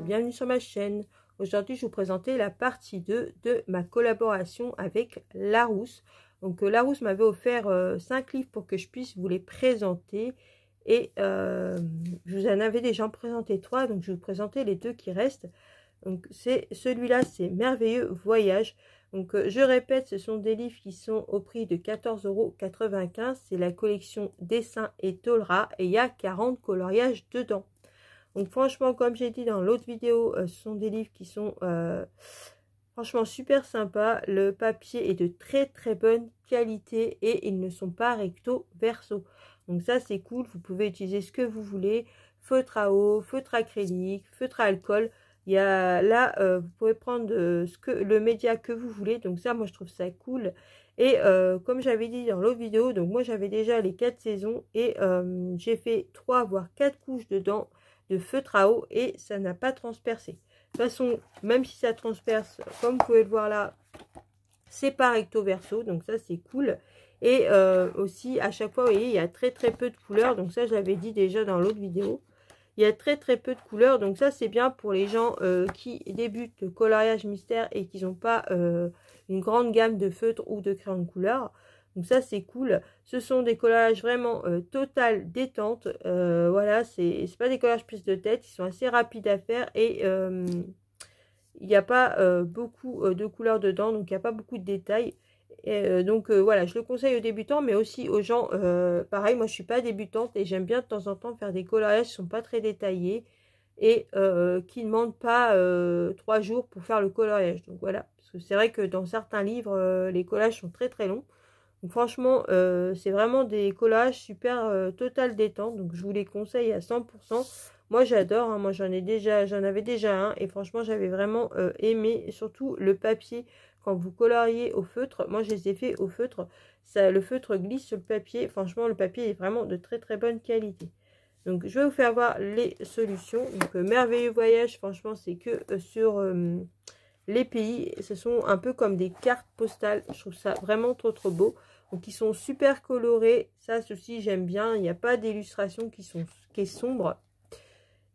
bienvenue sur ma chaîne. Aujourd'hui je vais vous présenter la partie 2 de ma collaboration avec Larousse. Donc Larousse m'avait offert 5 livres pour que je puisse vous les présenter. Et je vous en avais déjà présenté 3, donc je vais vous présenter les 2 qui restent. Donc c'est celui-là, c'est Merveilleux Voyage. Donc je répète, ce sont des livres qui sont au prix de 14,95 €. C'est la collection Dessin et Tolera et il y a 40 coloriages dedans. Donc franchement, comme j'ai dit dans l'autre vidéo, ce sont des livres qui sont franchement super sympas. Le papier est de très bonne qualité et ils ne sont pas recto verso. Donc ça c'est cool, vous pouvez utiliser ce que vous voulez. Feutre à eau, feutre acrylique, feutre à alcool. Il y a là, vous pouvez prendre le média que vous voulez. Donc ça, moi je trouve ça cool. Et comme j'avais dit dans l'autre vidéo, donc moi j'avais déjà les 4 saisons et j'ai fait 3 voire 4 couches dedans de feutre à eau et ça n'a pas transpercé. De toute façon, même si ça transperce, comme vous pouvez le voir là, c'est pas recto verso, donc ça c'est cool. Et aussi à chaque fois, vous voyez, il y a très peu de couleurs, donc ça je l'avais dit déjà dans l'autre vidéo. Il y a très peu de couleurs, donc ça c'est bien pour les gens qui débutent le coloriage mystère et qui n'ont pas une grande gamme de feutres ou de crayons de couleur. Donc ça c'est cool. Ce sont des collages vraiment total détente. Voilà, c'est pas des collages prise de tête, ils sont assez rapides à faire et il n'y a pas beaucoup de couleurs dedans, donc il n'y a pas beaucoup de détails. Donc voilà, je le conseille aux débutants, mais aussi aux gens, pareil, moi je suis pas débutante et j'aime bien de temps en temps faire des collages qui sont pas très détaillés et qui ne demandent pas 3 jours pour faire le coloriage. Donc voilà, parce que c'est vrai que dans certains livres, les collages sont très longs. Donc franchement, c'est vraiment des collages super total détente, donc je vous les conseille à 100%. Moi j'adore, hein, moi j'en avais déjà un et franchement j'avais vraiment aimé, et surtout le papier. Quand vous coloriez au feutre, moi je les ai fait au feutre, ça, le feutre glisse sur le papier, franchement le papier est vraiment de très bonne qualité. Donc je vais vous faire voir les solutions. Donc Merveilleux Voyage, franchement c'est que sur les pays, ce sont un peu comme des cartes postales, je trouve ça vraiment trop beau. Donc ils sont super colorés, ça ceci j'aime bien, il n'y a pas d'illustration qui est sombre.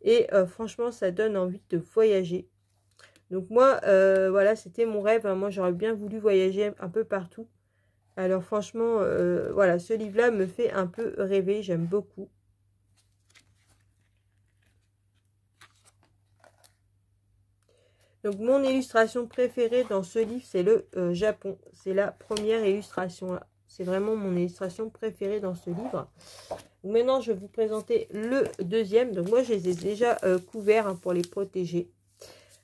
Et franchement ça donne envie de voyager. Donc moi, voilà, c'était mon rêve. Hein. Moi, j'aurais bien voulu voyager un peu partout. Alors franchement, voilà, ce livre-là me fait un peu rêver. J'aime beaucoup. Donc mon illustration préférée dans ce livre, c'est le Japon. C'est la première illustration. C'est vraiment mon illustration préférée dans ce livre. Donc, maintenant, je vais vous présenter le deuxième. Donc moi, je les ai déjà couverts hein, pour les protéger.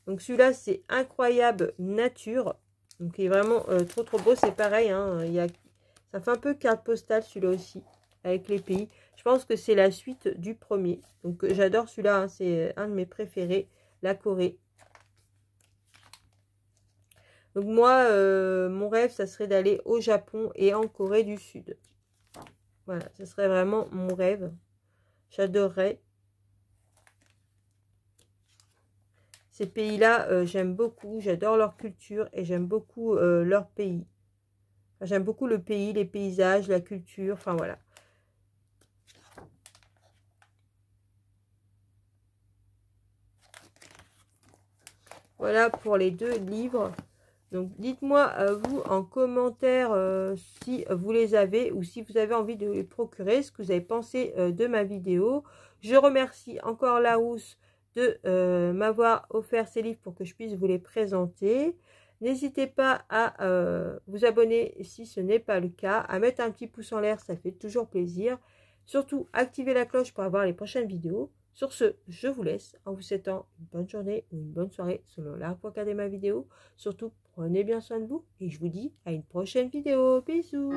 Donc celui-là, c'est Incroyable Nature. Donc il est vraiment trop beau. C'est pareil, hein, ça fait un peu carte postale celui-là aussi, avec les pays. Je pense que c'est la suite du premier. Donc j'adore celui-là, hein, c'est un de mes préférés, la Corée. Donc moi, mon rêve, ça serait d'aller au Japon et en Corée du Sud. Voilà, ce serait vraiment mon rêve. J'adorerais. Ces pays-là, j'aime beaucoup, j'adore leur culture et j'aime beaucoup leur pays. Enfin, j'aime beaucoup le pays, les paysages, la culture, enfin voilà. Voilà pour les 2 livres. Donc dites-moi vous en commentaire si vous les avez ou si vous avez envie de les procurer, ce que vous avez pensé de ma vidéo. Je remercie encore Larousse de m'avoir offert ces livres pour que je puisse vous les présenter. N'hésitez pas à vous abonner si ce n'est pas le cas, à mettre un petit pouce en l'air, ça fait toujours plaisir. Surtout, activez la cloche pour avoir les prochaines vidéos. Sur ce, je vous laisse en vous souhaitant une bonne journée ou une bonne soirée selon l'heure pour regarder ma vidéo. Surtout, prenez bien soin de vous et je vous dis à une prochaine vidéo. Bisous.